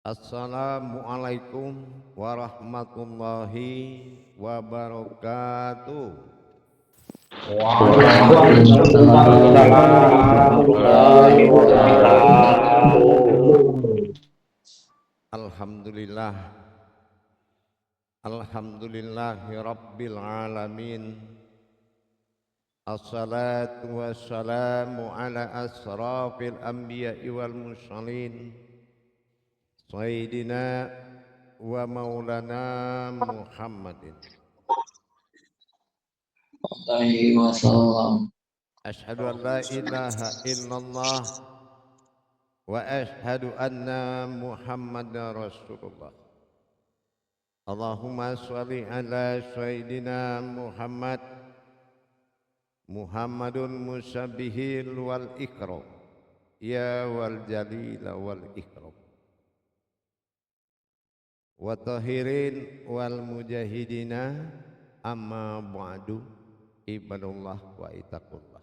Assalamualaikum warahmatullahi wabarakatuh. Waalaikumsalam warahmatullahi wabarakatuh. Alhamdulillah, alhamdulillahi rabbil alamin. Assalatu wassalamu ala asrafil anbiya'i wal mursalin, sayyidina wa maulana Muhammadin. Alaihi wasallam. Ashhadu an la ilaha illallah wa ashhadu anna Muhammadar Rasulullah. Allahumma sholli ala sayyidina Muhammadun musabbihil wal ikram, ya wal jalil wal ikram, wa tahirin wal mujahidina, amma ba'du, ibadullah wa itaqullah.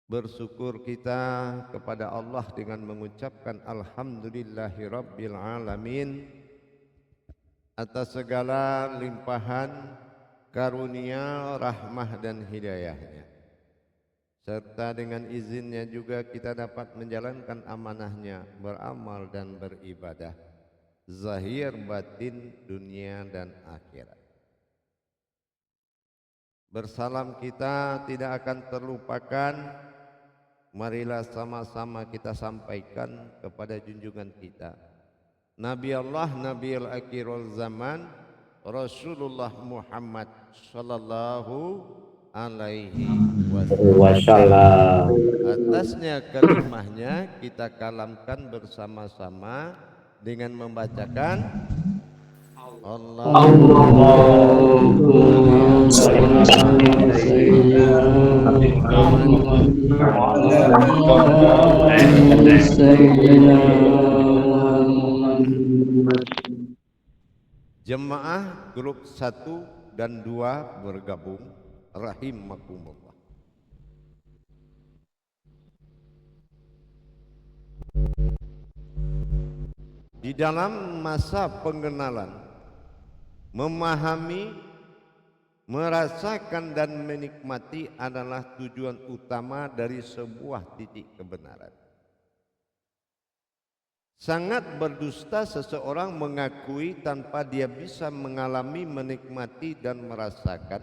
Bersyukur kita kepada Allah dengan mengucapkan alhamdulillahi rabbil alamin atas segala limpahan karunia, rahmah dan hidayahnya, serta dengan izinnya juga kita dapat menjalankan amanahnya, beramal dan beribadah zahir batin, dunia dan akhirat. Bersalam kita tidak akan terlupakan. Marilah sama-sama kita sampaikan kepada junjungan kita, Nabi Allah, Nabi al-akhirul zaman, Rasulullah Muhammad sallallahu alaihi wasallam. Atasnya kalimahnya kita kalamkan bersama-sama dengan membacakan Allahumma shalli ala sayyidina Muhammad wa ala ali sayyidina Muhammad. Jemaah grup 1 dan 2 bergabung, rahimakumullah. Di dalam masa pengenalan, memahami, merasakan dan menikmati adalah tujuan utama dari sebuah titik kebenaran. Sangat berdusta seseorang mengakui tanpa dia bisa mengalami, menikmati dan merasakan.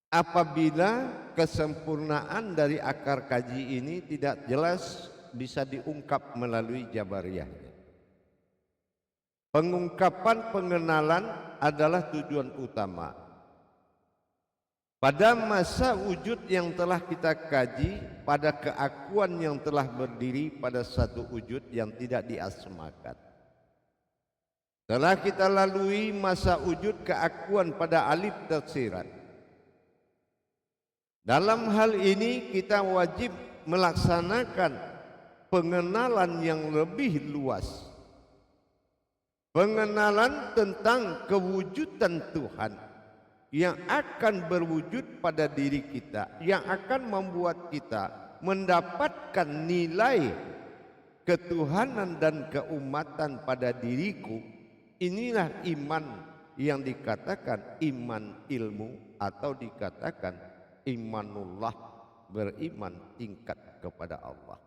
Apabila kesempurnaan dari akar kaji ini tidak jelas bisa diungkap melalui jabariyahnya. Pengungkapan pengenalan adalah tujuan utama. Pada masa wujud yang telah kita kaji, pada keakuan yang telah berdiri pada satu wujud yang tidak diasmakan. Telah kita lalui masa wujud keakuan pada alif tafsiran. Dalam hal ini kita wajib melaksanakan pengenalan yang lebih luas. Pengenalan tentang kewujudan Tuhan yang akan berwujud pada diri kita, yang akan membuat kita mendapatkan nilai ketuhanan dan keumatan pada diriku. Inilah iman yang dikatakan iman ilmu atau dikatakan imanullah, beriman tingkat kepada Allah.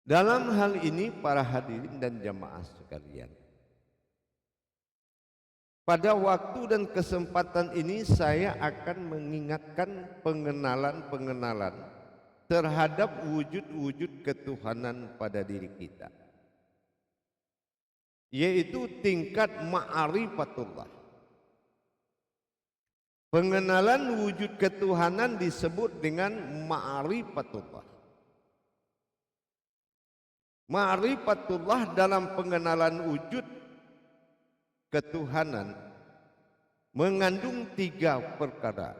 Dalam hal ini para hadirin dan jamaah sekalian, pada waktu dan kesempatan ini saya akan mengingatkan pengenalan-pengenalan terhadap wujud-wujud ketuhanan pada diri kita, yaitu tingkat ma'rifatullah. Pengenalan wujud ketuhanan disebut dengan ma'rifatullah. Ma'rifatullah dalam pengenalan wujud ketuhanan mengandung 3 perkara.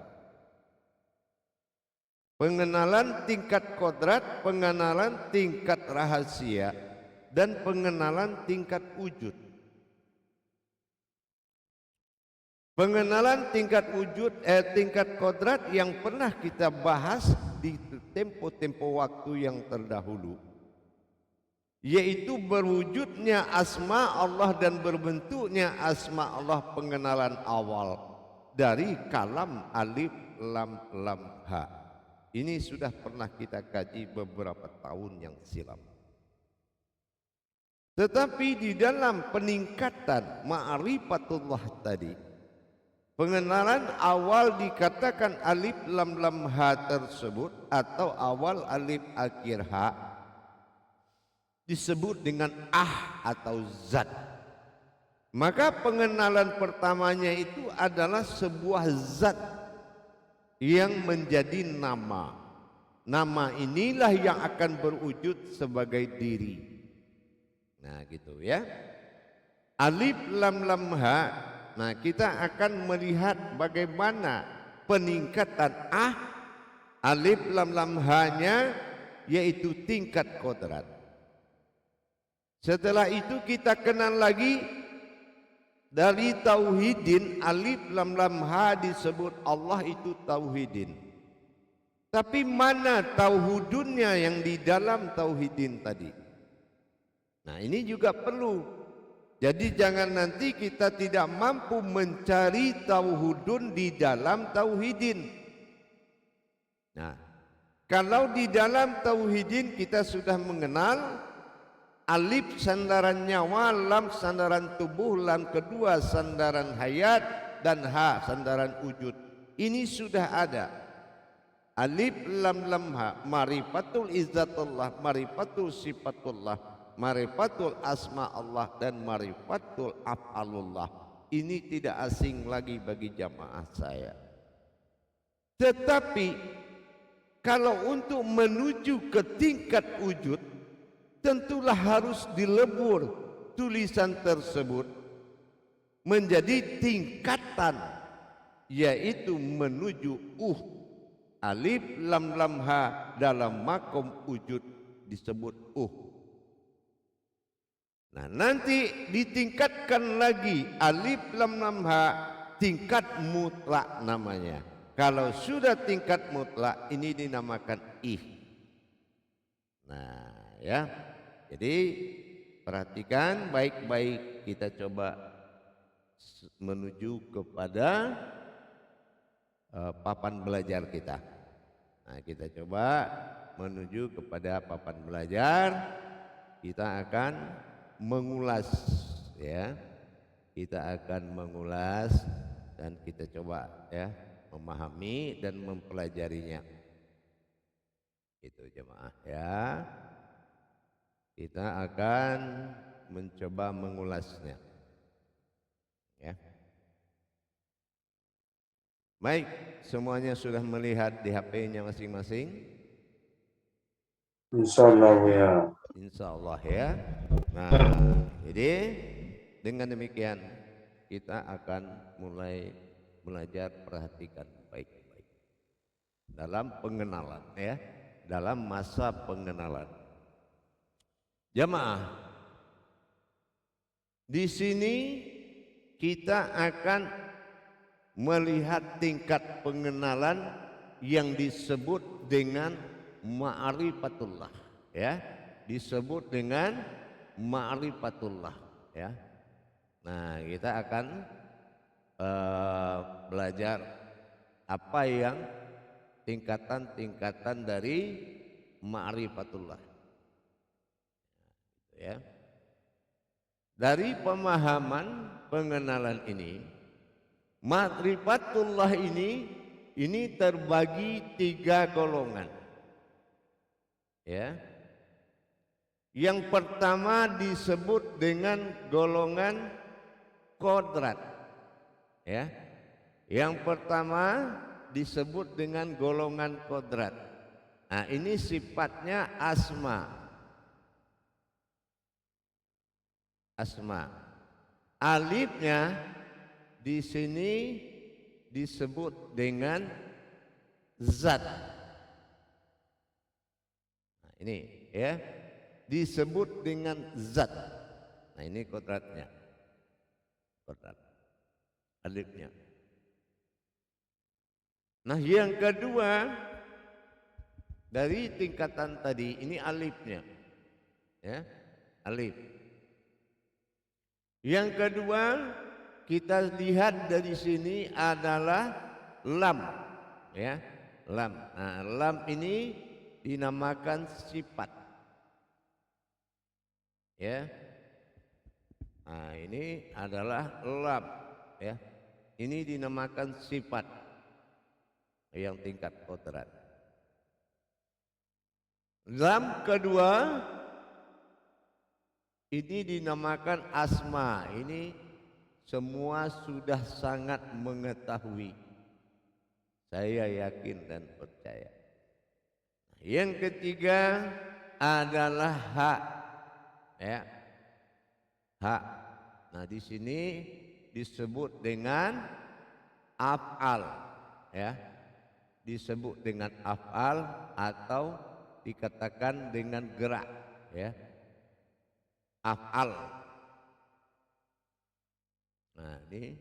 Pengenalan tingkat kodrat, pengenalan tingkat rahasia, dan pengenalan tingkat wujud. Pengenalan tingkat wujud, tingkat kodrat yang pernah kita bahas di tempo-tempo waktu yang terdahulu, yaitu berwujudnya asma Allah dan berbentuknya asma Allah, pengenalan awal dari kalam alif lam lam ha. Ini sudah pernah kita kaji beberapa tahun yang silam. Tetapi di dalam peningkatan ma'rifatullah tadi, pengenalan awal dikatakan alif lam lam ha tersebut atau awal alif akhir ha disebut dengan atau zat. Maka pengenalan pertamanya itu adalah sebuah zat yang menjadi nama. Nama inilah yang akan berwujud sebagai diri. Nah gitu ya. Alif lam lam ha. Nah kita akan melihat bagaimana peningkatan alif lam lam ha-nya, yaitu tingkat kodrat. Setelah itu kita kenal lagi dari tauhidin. Alif lam lam ha disebut Allah itu tauhidin. Tapi mana tauhudunnya yang di dalam tauhidin tadi? Nah ini juga perlu. Jadi jangan nanti kita tidak mampu mencari tauhudun di dalam tauhidin. Nah, kalau di dalam tauhidin kita sudah mengenal alif sandaran nyawa, lam sandaran tubuh, lam kedua sandaran hayat, dan ha sandaran wujud. Ini sudah ada. Alif lam lam ha, marifatul izzatullah, marifatul sifatullah, marifatul asma Allah, dan marifatul af'alullah. Ini tidak asing lagi bagi jamaah saya. Tetapi kalau untuk menuju ke tingkat wujud, tentulah harus dilebur tulisan tersebut menjadi tingkatan, yaitu menuju alif lam lam ha dalam makom wujud disebut Nah nanti ditingkatkan lagi alif lam lam ha, tingkat mutlak namanya. Kalau sudah tingkat mutlak ini dinamakan Nah ya, jadi perhatikan baik-baik, kita coba menuju kepada papan belajar kita. Nah kita coba menuju kepada papan belajar. Kita akan mengulas ya, kita akan mengulas dan kita coba ya memahami dan mempelajarinya. Itu jemaah ya, kita akan mencoba mengulasnya ya. Baik, semuanya sudah melihat di HP-nya masing-masing? Insyaallah ya. Insyaallah ya. Nah, jadi dengan demikian kita akan mulai belajar, perhatikan baik-baik dalam pengenalan ya, dalam masa pengenalan. Jamaah, di sini kita akan melihat tingkat pengenalan yang disebut dengan ma'rifatullah ya, disebut dengan ma'rifatullah ya. Nah kita akan belajar apa yang tingkatan-tingkatan dari ma'rifatullah ya. Dari pemahaman pengenalan ini, ma'rifatullah ini terbagi 3 golongan ya. Yang pertama disebut dengan golongan kodrat ya. Yang pertama disebut dengan golongan kodrat. Nah ini sifatnya asma. Alifnya di sini disebut dengan zat. Nah ini ya, disebut dengan zat. Nah ini kodratnya, kodrat alifnya. Nah, yang kedua dari tingkatan tadi ini alifnya, ya, alif. Yang kedua kita lihat dari sini adalah lam, ya, lam. Nah, lam ini dinamakan sifat, ya. Nah, ini adalah lam, ya. Ini dinamakan sifat yang tingkat kodrat. Lam kedua ini dinamakan asma. Ini semua sudah sangat mengetahui. Saya yakin dan percaya. Yang ketiga adalah hak, ya, hak. Nah, di sini disebut dengan af'al, ya, disebut dengan af'al atau dikatakan dengan gerak, ya, af'al. Nah, ini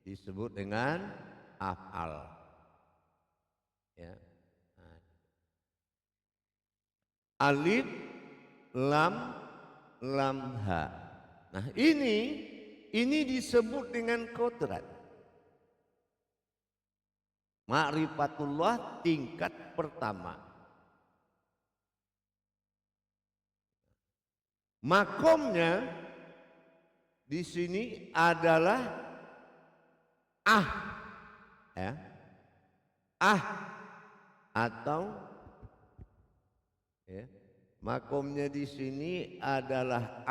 disebut dengan af'al, ya. Nah, alif, lam, lam, ha. Nah, ini disebut dengan kodrat. Ma'rifatullah tingkat pertama. Makomnya di sini adalah ya, atau, ya, makomnya di sini adalah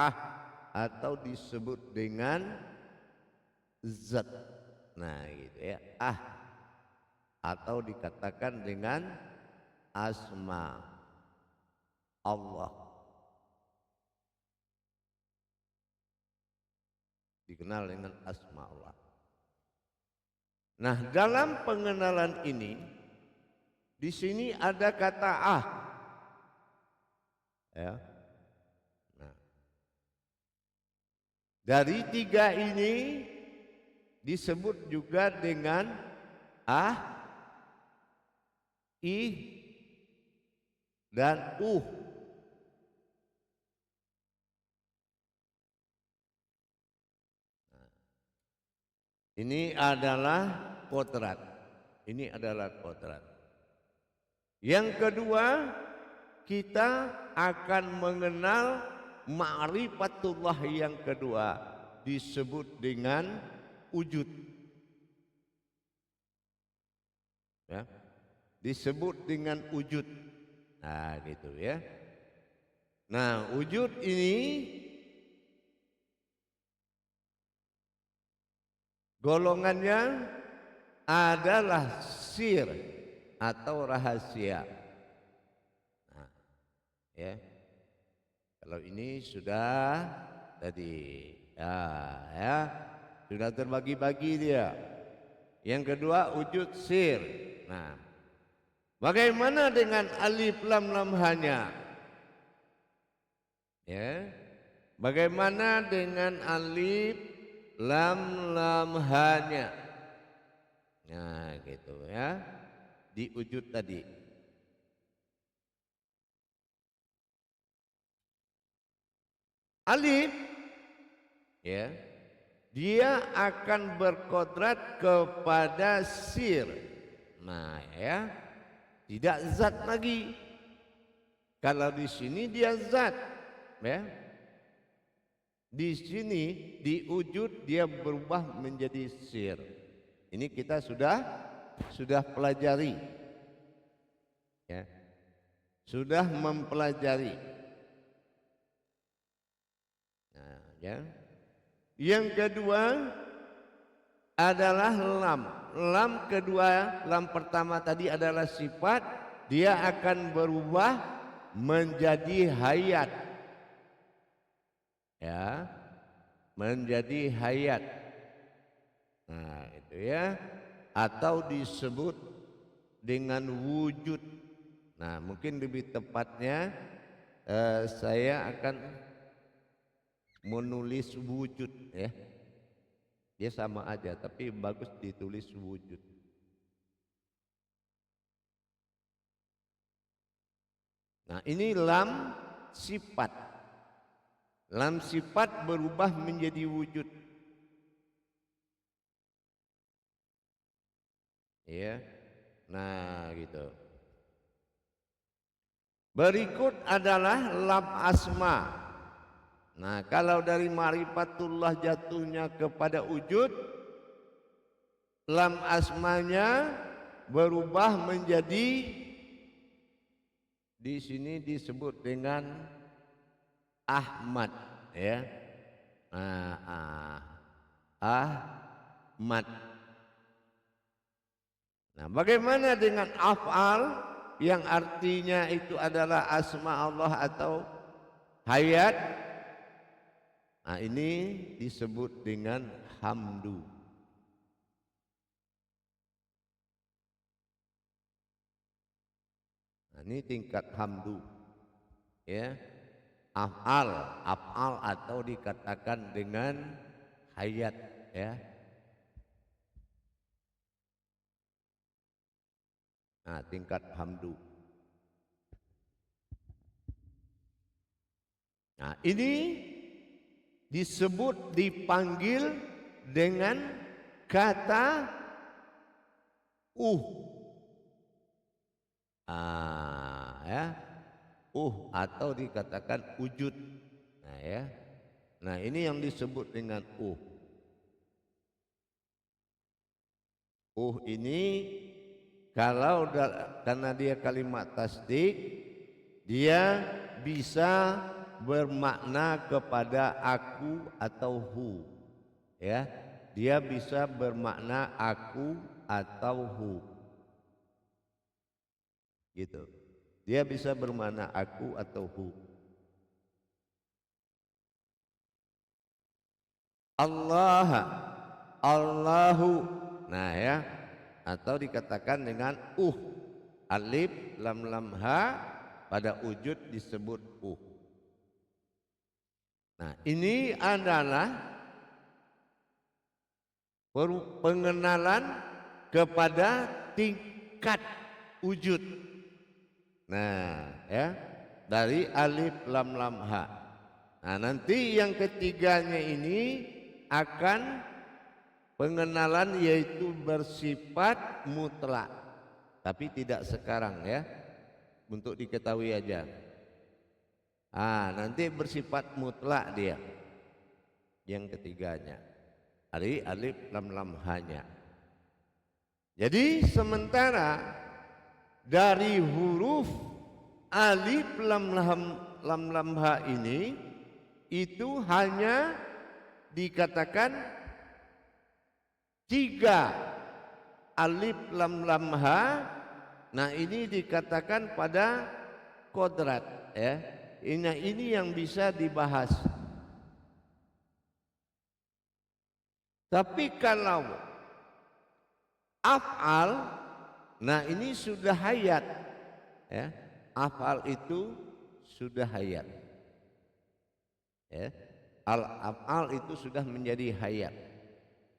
atau disebut dengan zat. Nah, gitu ya, atau dikatakan dengan asma Allah, dikenal dengan asma Allah. Nah, dalam pengenalan ini di sini ada kata ya. Nah, dari tiga ini disebut juga dengan ih, dan Ini adalah kodrat. Ini adalah kodrat. Yang kedua, kita akan mengenal ma'rifatullah yang kedua, disebut dengan wujud. Ya, disebut dengan wujud. Nah, gitu ya. Nah, wujud ini golongannya adalah sir atau rahasia. Nah, ya. Kalau ini sudah tadi, ya, sudah terbagi-bagi dia. Yang kedua wujud sir. Nah, bagaimana dengan alif lam lam hanya? Ya, bagaimana dengan alif lam lam hanya? Nah, gitu ya, di wujud tadi. Alif, ya, dia akan berkodrat kepada sir. Nah, ya, tidak zat lagi. Kalau di sini dia zat, ya. Di sini di wujud dia berubah menjadi sir. Ini kita sudah pelajari, ya, sudah mempelajari. Nah, ya. Yang kedua adalah lam. Lam kedua, lam pertama tadi adalah sifat, dia akan berubah menjadi hayat. Ya, menjadi hayat. Nah, itu ya, atau disebut dengan wujud. Nah, mungkin lebih tepatnya saya akan menulis wujud, ya. Dia sama aja tapi bagus ditulis wujud. Nah, ini lam sifat. Lam sifat berubah menjadi wujud. Ya. Nah, gitu. Berikut adalah lam asma. Nah, kalau dari ma'rifatullah jatuhnya kepada wujud, lam asmanya berubah menjadi, di sini disebut dengan Ahmad, ya. Ahmad. Nah, bagaimana dengan af'al yang artinya itu adalah asma Allah atau hayat? Nah, ini disebut dengan hamdu. Nah, ini tingkat hamdu, ya. Af'al atau dikatakan dengan hayat, ya. Nah, tingkat hamdu. Nah, ini disebut, dipanggil dengan kata ya, atau dikatakan wujud. Nah, ya. Nah, ini yang disebut dengan ini kalau karena dia kalimat tasdik, dia bisa bermakna kepada aku atau hu, ya. Dia bisa bermakna aku atau hu, gitu. Dia bisa bermakna aku atau hu. Allah, Allahu. Nah, ya, atau dikatakan dengan alif lam lam ha pada wujud disebut Nah, ini adalah pengenalan kepada tingkat wujud. Nah, ya, dari alif lam lam ha. Nah, nanti yang ketiganya ini akan pengenalan, yaitu bersifat mutlak, tapi tidak sekarang, ya, untuk diketahui aja. Nanti bersifat mutlak dia yang ketiganya, dari alif lam lam hanya. Jadi sementara dari huruf alif lam lam ha ini itu hanya dikatakan 3 alif lam lam ha. Nah, ini dikatakan pada kodrat, ya. Ini yang bisa dibahas. Tapi kalau af'al, nah ini sudah hayat, ya. Af'al itu sudah hayat, ya. Af'al itu sudah menjadi hayat.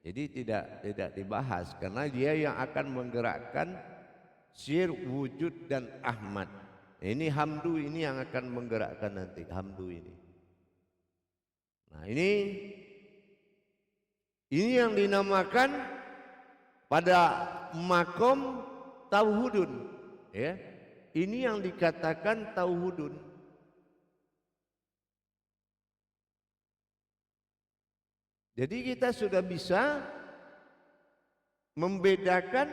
Jadi tidak dibahas, karena dia yang akan menggerakkan sir, wujud, dan Ahmad. Ini hamdu ini yang akan menggerakkan nanti, hamdu ini. Nah, ini yang dinamakan pada makom tauhudun, ya. Ini yang dikatakan tauhudun. Jadi kita sudah bisa membedakan,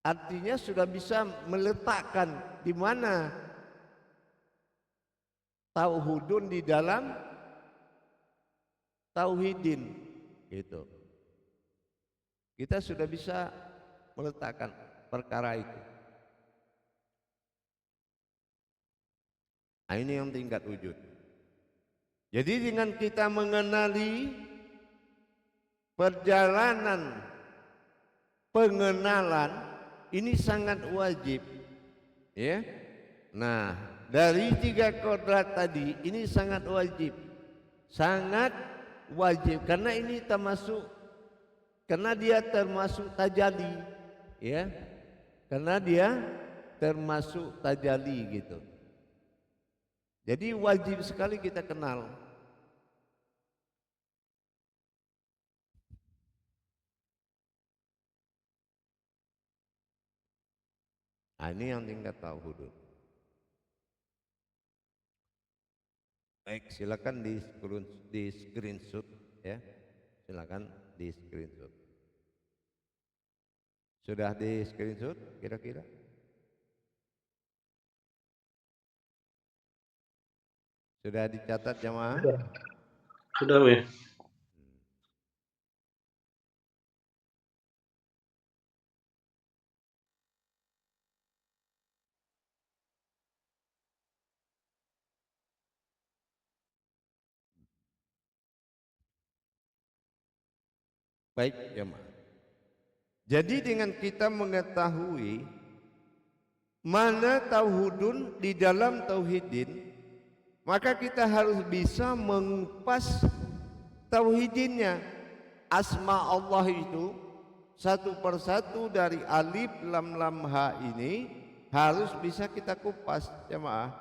artinya sudah bisa meletakkan di mana tauhudun di dalam tauhidin, gitu. Kita sudah bisa meletakkan perkara itu. Nah, ini yang tingkat wujud. Jadi dengan kita mengenali perjalanan pengenalan ini sangat wajib, ya. Nah, dari 3 kodrat tadi ini sangat wajib, karena ini karena dia termasuk tajali, ya. Karena dia termasuk tajali gitu. Jadi wajib sekali kita kenal. Nah, ini yang tingkat tauhid. Baik, silakan di screenshot ya. Silakan di screenshot. Sudah di screenshot kira-kira? Sudah dicatat jamaah? Sudah, ya. Baik jamaah. Jadi dengan kita mengetahui mana tauhidun di dalam tauhidin, maka kita harus bisa mengupas tauhidinnya. Asma Allah itu satu persatu dari alif lam lam ha ini harus bisa kita kupas jemaah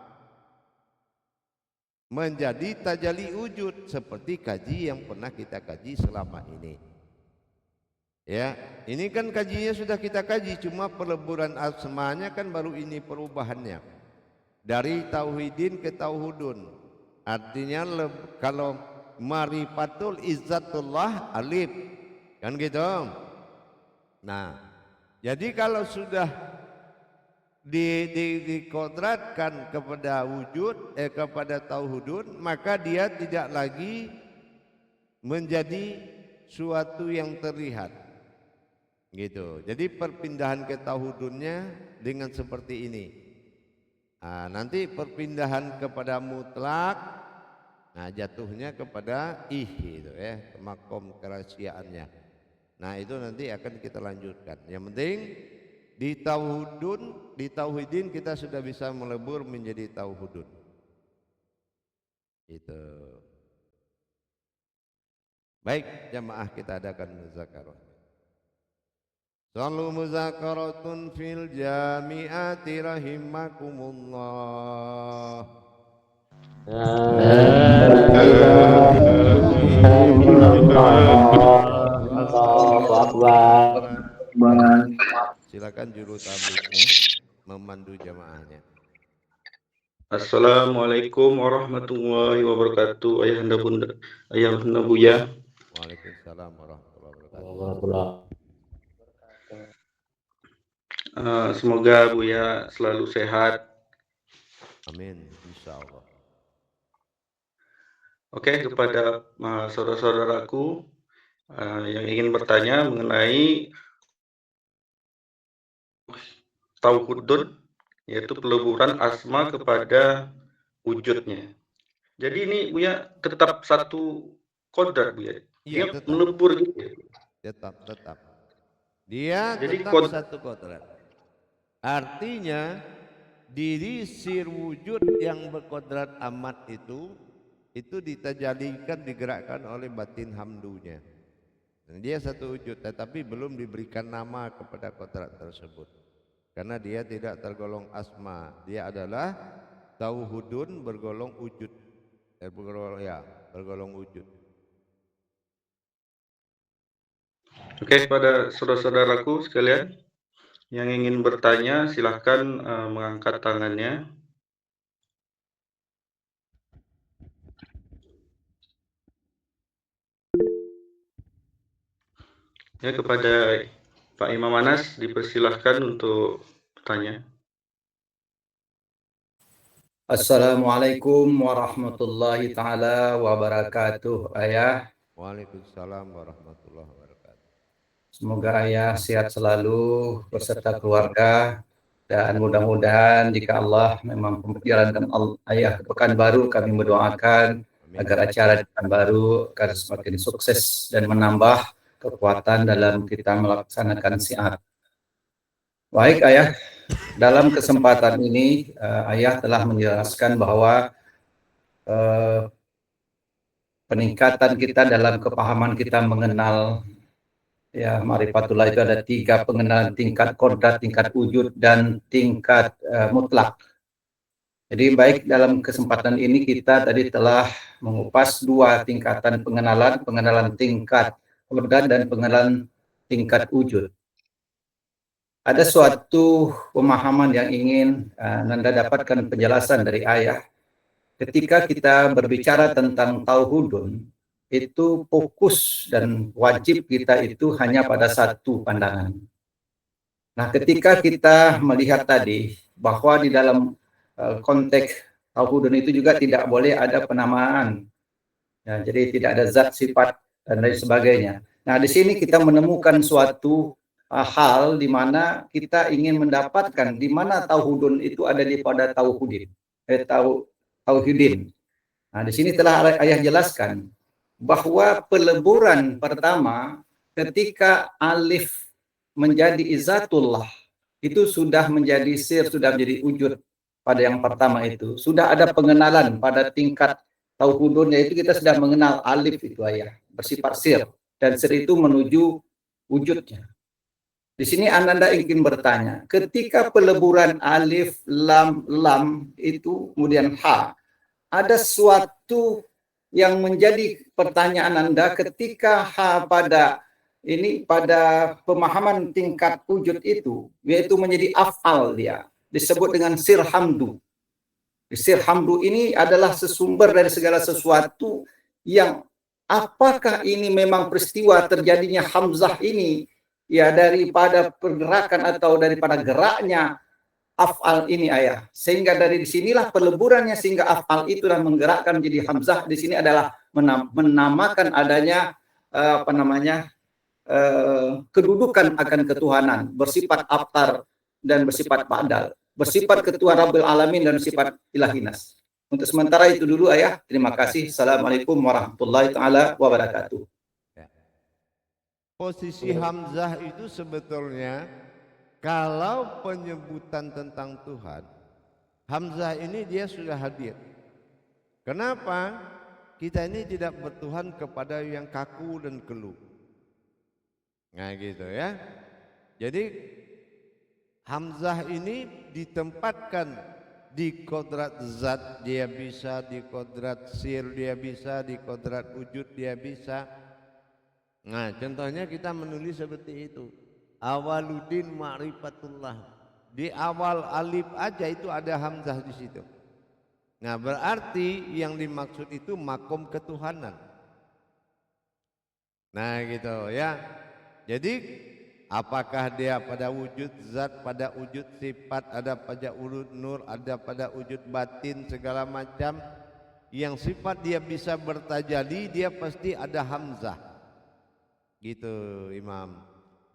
menjadi tajalli wujud seperti kaji yang pernah kita kaji selama ini. Ya, ini kan kajinya sudah kita kaji, cuma peleburan asmanya kan baru ini perubahannya dari tauhidin ke tauhudun. Artinya kalau marifatul izzatullah alif kan gitu. Nah, jadi kalau sudah dikodratkan kepada wujud kepada tauhudun, maka dia tidak lagi menjadi suatu yang terlihat. Gitu. Jadi perpindahan ke tauhidunnya dengan seperti ini. Nah, nanti perpindahan kepada mutlak, nah jatuhnya kepada gitu ya, makom kerahasiaannya. Nah itu nanti akan kita lanjutkan. Yang penting di tauhidin kita sudah bisa melebur menjadi tauhidun. Itu. Baik jamaah, kita adakan muzakarah. Sallu muzakaratun fil jami'ati rahimakumullah. Silakan juru tabliknya memandu jamaahnya. Assalamualaikum warahmatullahi wabarakatuh. Ayahanda bunda, ayahanda buya. Waalaikumsalam warahmatullahi wabarakatuh. Semoga Buya selalu sehat. Amin, insya Allah. Oke, kepada saudara-saudaraku yang ingin bertanya mengenai tauhidun, yaitu peleburan asma kepada wujudnya. Jadi ini Buya tetap satu kodrat Buya. Iya, Dia melebur gitu. Tetap. Dia Jadi tetap satu kodrat. Artinya diri sir wujud yang berkodrat amat itu ditajalikan, digerakkan oleh batin hamdunya. Dan dia satu wujud, tetapi belum diberikan nama kepada kodrat tersebut, karena dia tidak tergolong asma. Dia adalah tauhidun bergolong wujud, bergolong wujud. Oke, pada saudara-saudaraku sekalian yang ingin bertanya silahkan mengangkat tangannya. Ya, kepada Pak Imam Anas dipersilahkan untuk bertanya. Assalamualaikum warahmatullahi ta'ala wabarakatuh. Ayah, Waalaikumsalam warahmatullahi wabarakatuh. semoga ayah sehat selalu beserta keluarga, dan mudah-mudahan jika Allah memang menjalankan ayah ke Pekanbaru, kami mendoakan agar acara di Pekanbaru akan semakin sukses dan menambah kekuatan dalam kita melaksanakan syiar. Baik ayah, dalam kesempatan ini ayah telah menjelaskan bahwa peningkatan kita dalam kepahaman kita mengenal Ya, ma'rifatullah itu ada 3 pengenalan: tingkat kodrat, tingkat wujud, dan tingkat mutlak. Jadi baik dalam kesempatan ini kita tadi telah mengupas 2 tingkatan pengenalan, pengenalan tingkat kodrat dan pengenalan tingkat wujud. Ada suatu pemahaman yang ingin Nanda dapatkan penjelasan dari ayah. Ketika kita berbicara tentang tauhidun, itu fokus dan wajib kita itu hanya pada satu pandangan. Nah, ketika kita melihat tadi bahwa di dalam konteks tauhidun itu juga tidak boleh ada penamaan. Ya, jadi tidak ada zat, sifat, dan lain sebagainya. Nah, di sini kita menemukan suatu hal di mana kita ingin mendapatkan di mana tauhidun itu ada di pada tauhidin. Tauhidin. Nah, di sini telah ayah jelaskan bahwa peleburan pertama ketika alif menjadi izatullah itu sudah menjadi sir, sudah menjadi wujud pada yang pertama itu. Sudah ada pengenalan pada tingkat tauhidun, yaitu kita sudah mengenal alif itu ayah, bersifat sir, dan sir itu menuju wujudnya. Di sini Ananda ingin bertanya, ketika peleburan alif, lam itu kemudian ha, ada suatu yang menjadi pertanyaan Anda ketika ha pada pemahaman tingkat wujud itu, yaitu menjadi af'al, dia disebut dengan sir hamdu. Sir hamdu ini adalah sesumber dari segala sesuatu yang apakah ini memang peristiwa terjadinya hamzah ini ya daripada pergerakan atau daripada geraknya af'al ini ayah, sehingga dari sinilah peleburannya sehingga af'al itulah menggerakkan menjadi hamzah. Di sini adalah menamakan adanya kedudukan akan ketuhanan, bersifat aftar dan bersifat ba'dal, bersifat ketua Rabbil Alamin dan sifat ilahinas. Untuk sementara itu dulu ayah. Terima kasih. Assalamualaikum warahmatullahi taala wabarakatuh. Posisi hamzah itu sebetulnya kalau penyebutan tentang Tuhan, hamzah ini dia sudah hadir. Kenapa? Kita ini tidak bertuhan kepada yang kaku dan keluh. Nah gitu ya. Jadi hamzah ini ditempatkan di kodrat zat, dia bisa di kodrat sir, dia bisa di kodrat wujud, dia bisa. Nah, contohnya kita menulis seperti itu. Awaludin ma'rifatullah. Di awal alif aja itu ada hamzah di situ. Nah, berarti yang dimaksud itu makom ketuhanan. Nah, gitu ya. Jadi apakah dia pada wujud zat, pada wujud sifat, ada pada wujud nur, ada pada wujud batin, segala macam. Yang sifat dia bisa bertajali, dia pasti ada hamzah. Gitu Imam.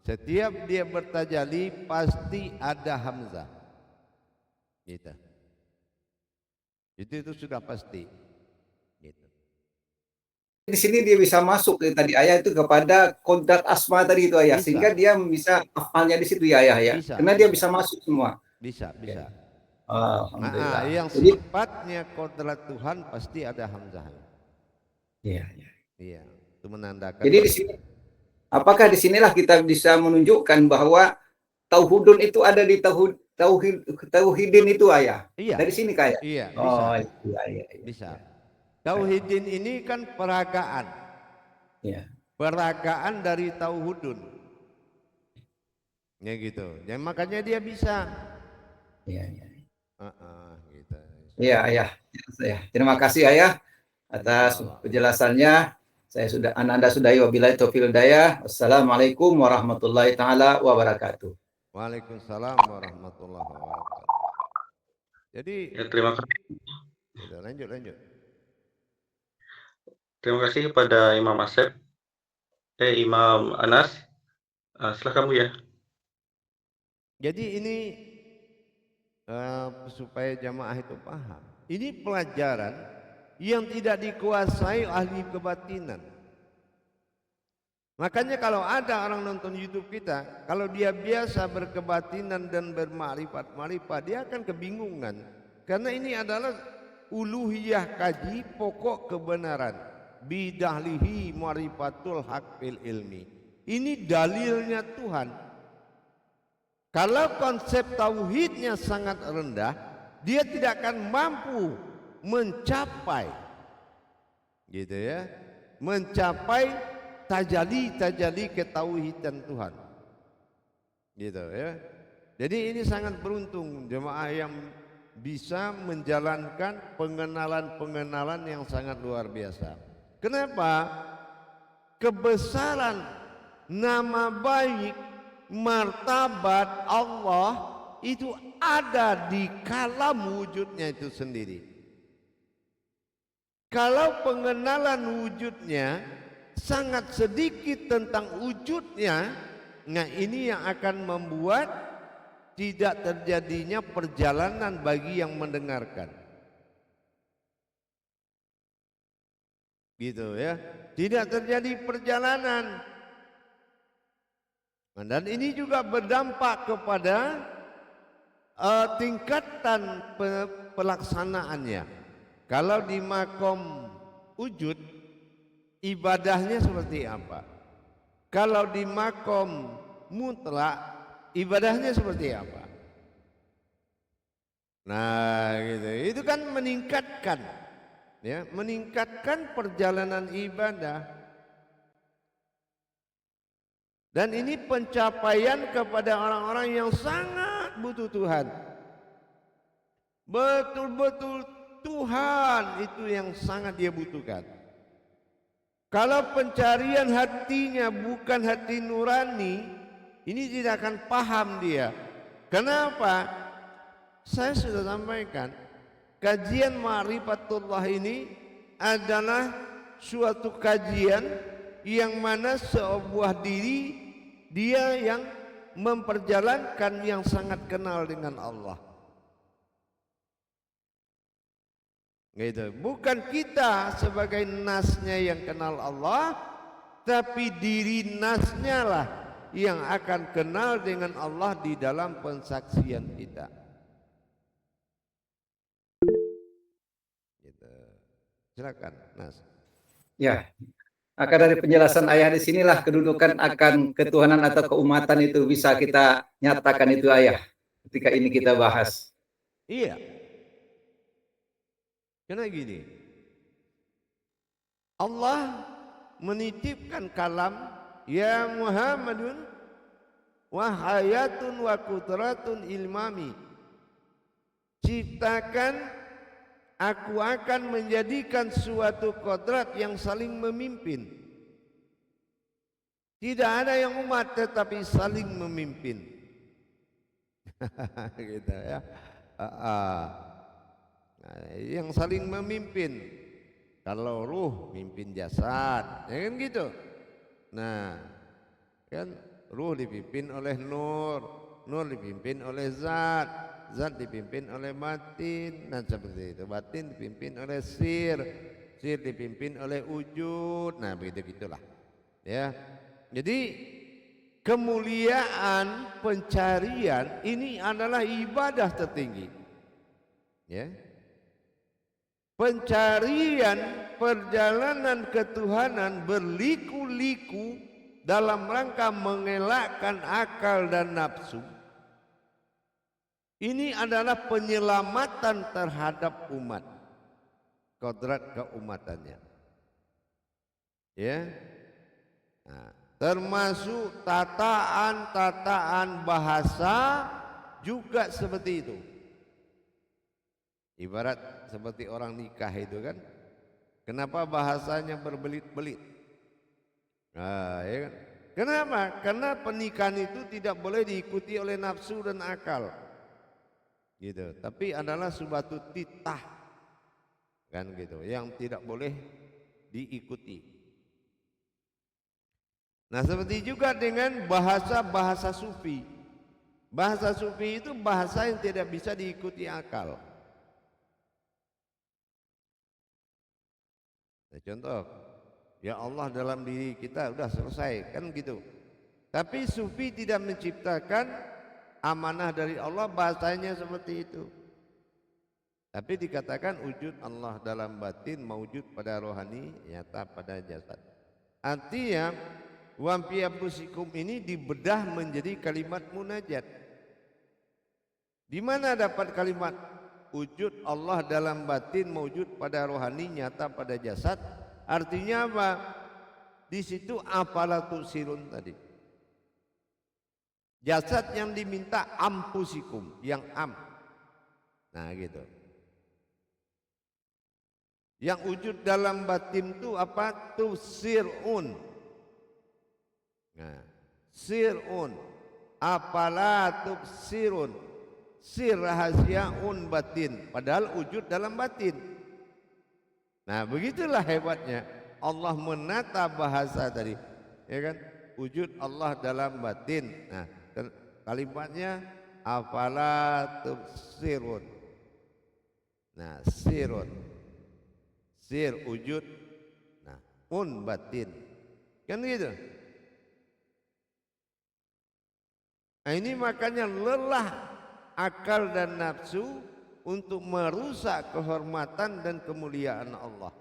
Setiap dia bertajali pasti ada hamzah. Gitu. Itu sudah pasti. Gitu. Di sini dia bisa masuk tadi ayah itu kepada kodrat asma tadi itu ayah, Bisa. sehingga dia bisa hafalnya di situ ya ayah ya. Bisa, Karena dia bisa masuk semua. Bisa. Alhamdulillah. Nah, yang Jadi, sifatnya kodrat Tuhan pasti ada hamzahnya. iya. Iya, itu menandakan. Jadi di sini, apakah di sinilah kita bisa menunjukkan bahwa tauhidun itu ada di tauhidin itu ayah? Iya. Dari sini kayak. Iya, bisa. Oh, iya. Bisa. Tauhidin ini kan peragaan. Iya. Peragaan dari tauhidun. Ya gitu. Ya, makanya dia bisa. Iya. Gitu. Iya, ayah. Terima kasih ayah atas penjelasannya. Anda sudahi wabillahi taufiq wal hidayah. Assalamualaikum warahmatullahi taala wabarakatuh. Waalaikumsalam warahmatullahi wabarakatuh. Jadi Ya, terima kasih. Lanjut. Terima kasih kepada Imam Asep. Imam Anas. Silakan Bu ya. Jadi ini supaya jamaah itu paham. Ini pelajaran yang tidak dikuasai ahli kebatinan. Makanya kalau ada orang nonton YouTube kita, kalau dia biasa berkebatinan dan bermakrifat, dia akan kebingungan. Karena ini adalah uluhiyah kaji pokok kebenaran. Bidahlihi marifatul haq fil ilmi. Ini dalilnya Tuhan. Kalau konsep tauhidnya sangat rendah, dia tidak akan mampu mencapai, gitu ya, mencapai tajalli ketauhidan Tuhan, gitu ya. Jadi ini sangat beruntung jemaah yang bisa menjalankan pengenalan yang sangat luar biasa. Kenapa? Kebesaran nama baik, martabat Allah itu ada di kalam wujudnya itu sendiri. Kalau pengenalan wujudnya sangat sedikit tentang wujudnya, nah ini yang akan membuat tidak terjadinya perjalanan bagi yang mendengarkan, gitu ya. Tidak terjadi perjalanan. Dan ini juga berdampak kepada tingkatan pelaksanaannya. Kalau di makom wujud, ibadahnya seperti apa? Kalau di makom mutlak, ibadahnya seperti apa? Nah, gitu. Itu kan meningkatkan, ya, meningkatkan perjalanan ibadah. Dan ini pencapaian kepada orang-orang yang sangat butuh Tuhan. Betul-betul Tuhan itu yang sangat dia butuhkan. Kalau pencarian hatinya bukan hati nurani, ini tidak akan paham dia. Kenapa? Saya sudah sampaikan, kajian Ma'rifatullah ini adalah suatu kajian yang mana sebuah diri dia yang memperjalankan yang sangat kenal dengan Allah. Gitu. Bukan kita sebagai nasnya yang kenal Allah, tapi diri nasnya lah yang akan kenal dengan Allah di dalam pensaksian kita. Gitu. Silakan, Nas. Ya, maka dari penjelasan ayah di sinilah kedudukan akan ketuhanan atau keumatan itu bisa kita nyatakan itu ayah ketika ini kita bahas. Iya. Karena gini, Allah menitipkan kalam, ya Muhammadun wa hayatun wa kudratun ilmami. Ciptakan, aku akan menjadikan suatu kodrat yang saling memimpin. Tidak ada yang umat tetapi saling memimpin. Gitu ya. Nah, yang saling memimpin. Kalau ruh mimpin jasad, ya kan gitu. Nah, kan ruh dipimpin oleh nur, nur dipimpin oleh zat, zat dipimpin oleh batin, nah seperti itu. Batin dipimpin oleh sir, sir dipimpin oleh wujud. Nah, begitu-gitulah. Ya. Jadi kemuliaan pencarian ini adalah ibadah tertinggi. Ya. Pencarian perjalanan ketuhanan berliku-liku dalam rangka mengelakkan akal dan nafsu. Ini adalah penyelamatan terhadap umat, kodrat keumatannya. Ya, nah, termasuk tataan bahasa juga seperti itu. Ibarat seperti orang nikah itu kan, kenapa bahasanya berbelit-belit? Nah, ya kan? Kenapa? Karena pernikahan itu tidak boleh diikuti oleh nafsu dan akal, gitu. Tapi adalah suatu titah, kan gitu, yang tidak boleh diikuti. Nah, seperti juga dengan bahasa sufi. Bahasa sufi itu bahasa yang tidak bisa diikuti akal. Nah, contoh, ya Allah dalam diri kita udah selesai, kan gitu. Tapi sufi tidak menciptakan amanah dari Allah, bahasanya seperti itu. Tapi dikatakan wujud Allah dalam batin, mawujud pada rohani, nyata pada jasad. Artinya Wa fi anfusikum ini dibedah menjadi kalimat munajat. Di mana dapat kalimat wujud Allah dalam batin, mewujud pada rohani, nyata pada jasad? Artinya apa? Di situ apalah tusirun tadi. Jasad yang diminta ampusikum, yang am. Nah gitu. Yang wujud dalam batin itu apa? Tusirun. Nah, sirun, apalah tubsirun, sir rahasiaun batin, padahal wujud dalam batin. Nah, begitulah hebatnya Allah menata bahasa tadi, ya kan? Wujud Allah dalam batin. Nah, kalimatnya apalah tubsirun. Nah, sirun, sir wujud, nah, batin, kan gitu. Nah, ini makanya lelah akal dan nafsu untuk merusak kehormatan dan kemuliaan Allah.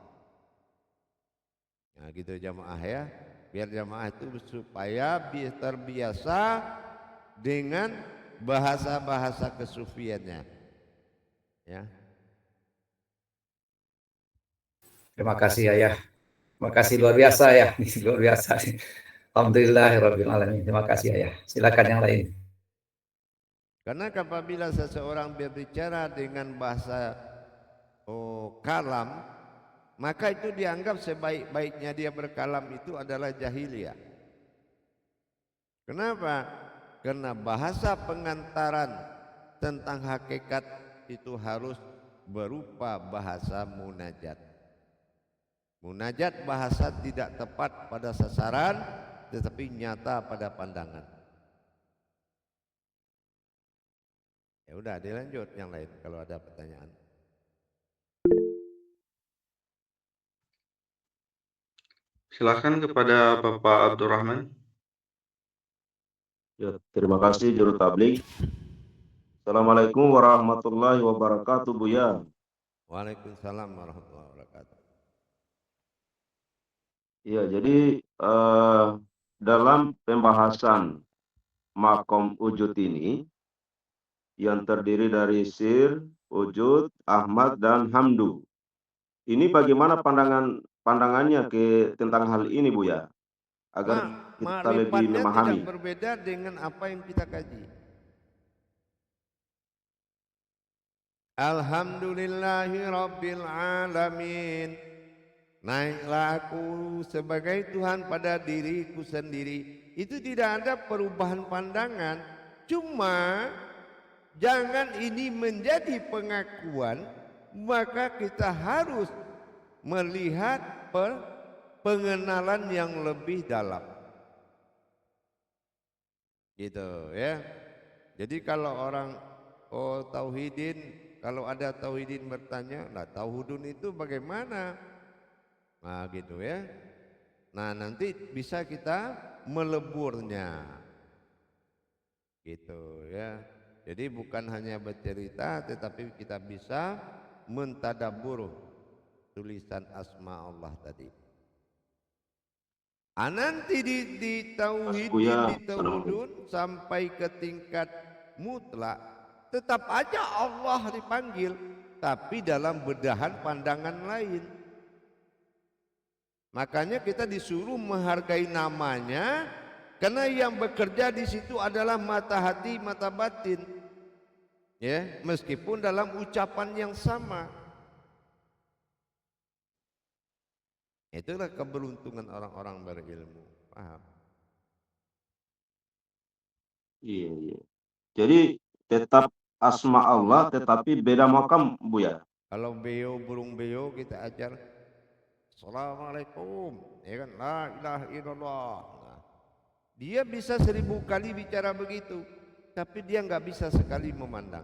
Nah gitu jamaah ya, biar jamaah itu supaya terbiasa dengan bahasa-bahasa kesufiannya. Ya. Terima kasih Ayah. Terima kasih luar biasa ya. Luar biasa. Alhamdulillahirabbil alamin. Terima kasih Ayah. Silakan yang lain. Karena apabila seseorang berbicara dengan bahasa kalam, maka itu dianggap sebaik-baiknya dia berkalam itu adalah jahiliyah. Kenapa? Karena bahasa pengantaran tentang hakikat itu harus berupa bahasa munajat. Munajat bahasa tidak tepat pada sasaran, tetapi nyata pada pandangan. Ya udah, dilanjut yang lain kalau ada pertanyaan. Silakan kepada Bapak Abdurrahman. Ya, terima kasih Juru Tablik. Assalamualaikum warahmatullahi wabarakatuh, Buya. Waalaikumsalam warahmatullahi wabarakatuh. Ya, jadi dalam pembahasan makom wujud ini yang terdiri dari sir, wujud, ahmad, dan hamdu. Ini bagaimana pandangannya tentang hal ini, Buya? Agar kita lebih Makrifatnya memahami. tidak berbeda dengan apa yang kita kaji. Alhamdulillahi Rabbil Alamin. Naiklah aku sebagai Tuhan pada diriku sendiri. Itu tidak ada perubahan pandangan. Cuma jangan ini menjadi pengakuan, maka kita harus melihat pengenalan yang lebih dalam. Gitu ya. Jadi kalau orang tauhidin, kalau ada tauhidin bertanya, lah tauhidun itu bagaimana? Nah gitu ya. Nah nanti bisa kita meleburnya. Gitu ya. Jadi bukan hanya bercerita, tetapi kita bisa mentadabbur tulisan asma Allah tadi. Nanti di tauhidin, di tauhidun sampai ke tingkat mutlak, tetap aja Allah dipanggil, tapi dalam bedahan pandangan lain. Makanya kita disuruh menghargai namanya, karena yang bekerja di situ adalah mata hati, mata batin. Ya, meskipun dalam ucapan yang sama. Itulah keberuntungan orang-orang berilmu. Paham? Iya, iya. Jadi tetap asma Allah tetapi beda makam, Buya. Kalau beo, burung beo kita ajar Assalamualaikum, ya kan, la ilaha illallah. Nah, dia bisa 1000 kali bicara begitu, tapi dia nggak bisa sekali memandang.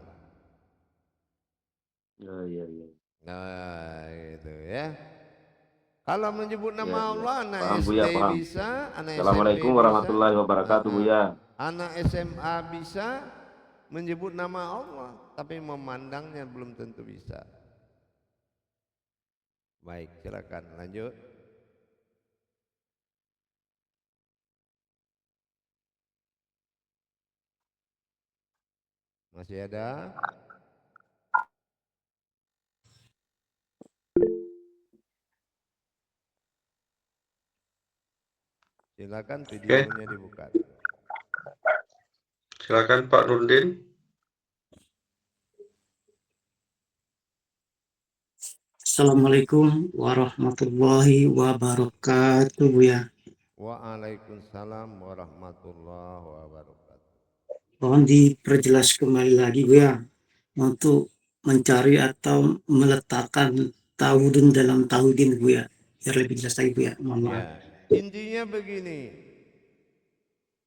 Ya, ya, ya. Nah itu ya. Kalau menyebut nama Ya, ya. Allah, anak Paham, SD Buya, paham. bisa, anak Assalamualaikum SMP warahmatullahi bisa, wabarakatuh, Buya. anak SMA bisa menyebut nama Allah, tapi memandangnya belum tentu bisa. Baik, silakan lanjut. Masih ada? Silakan videonya dibuka. Silakan Pak Nurdin. Assalamualaikum warahmatullahi wabarakatuh, Buya. Waalaikumsalam warahmatullahi wabarakatuh. Mohon diperjelas kembali lagi, Buya, untuk mencari atau meletakkan tauhidin dalam tauhidin, Buya. Biar lebih jelas lagi, Buya. Mohon maaf. Ya, intinya begini.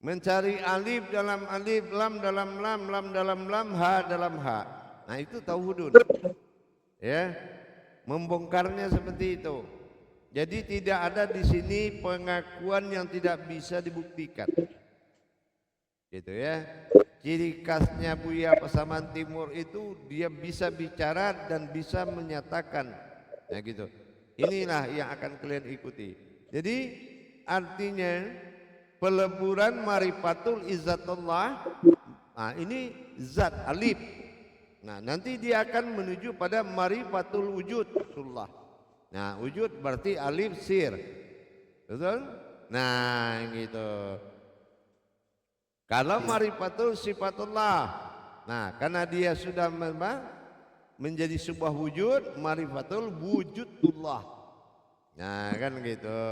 Mencari alif dalam alif, lam dalam lam, lam dalam lam, ha dalam ha. Nah, itu tauhidun. Ya. Membongkarnya seperti itu. Jadi tidak ada di sini pengakuan yang tidak bisa dibuktikan. Gitu ya. Ciri khasnya Buya Pasaman Timur itu dia bisa bicara dan bisa menyatakan. Nah gitu. Inilah yang akan kalian ikuti. Jadi artinya peleburan marifatul izzatullah. Nah ini zat alif. Nah nanti dia akan menuju pada marifatul wujudullah. Nah wujud berarti alif sir. Betul? Nah gitu. Kalau marifatul sifatullah. Nah karena dia sudah menjadi sebuah wujud, marifatul wujudullah. Nah kan gitu.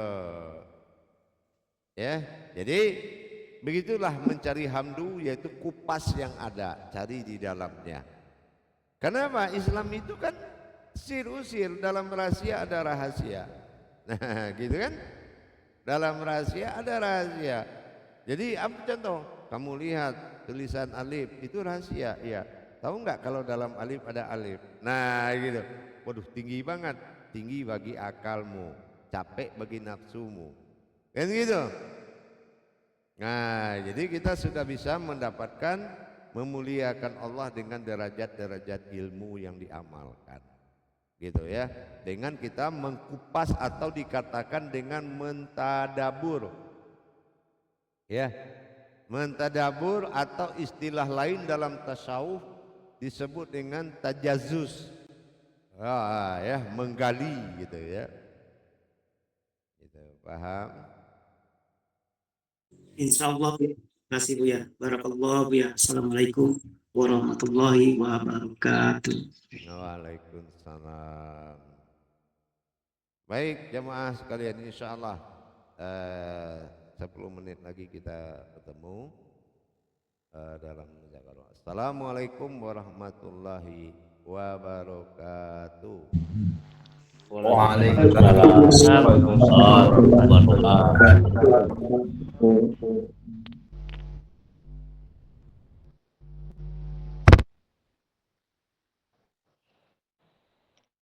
Ya, jadi begitulah mencari hamdu, yaitu kupas yang ada, cari di dalamnya. Kenapa? Islam itu kan sir usir, dalam rahasia ada rahasia. Nah gitu kan, dalam rahasia ada rahasia. Jadi apa contoh? Kamu lihat tulisan alif itu rahasia, ya. Tahu nggak kalau dalam alif ada alif? Nah gitu. Waduh tinggi banget, tinggi bagi akalmu, capek bagi nafsumu. Kan gitu. Nah, jadi kita sudah bisa mendapatkan memuliakan Allah dengan derajat-derajat ilmu yang diamalkan. Gitu ya. Dengan kita mengkupas atau dikatakan dengan mentadabur. Ya. Mentadabur atau istilah lain dalam tasawuf disebut dengan tajazus. Ya, menggali gitu ya. Gitu, paham? Insyaallah, Buya. Terima kasih, Buya. Barakallahu, Buya. Assalamualaikum warahmatullahi wabarakatuh. Waalaikumsalam. Baik jamaah sekalian, insyaallah 10 menit lagi kita ketemu dalam Jakarta. Assalamualaikum warahmatullahi wabarakatuh. Waalaikumsalam warahmatullahi wabarakatuh.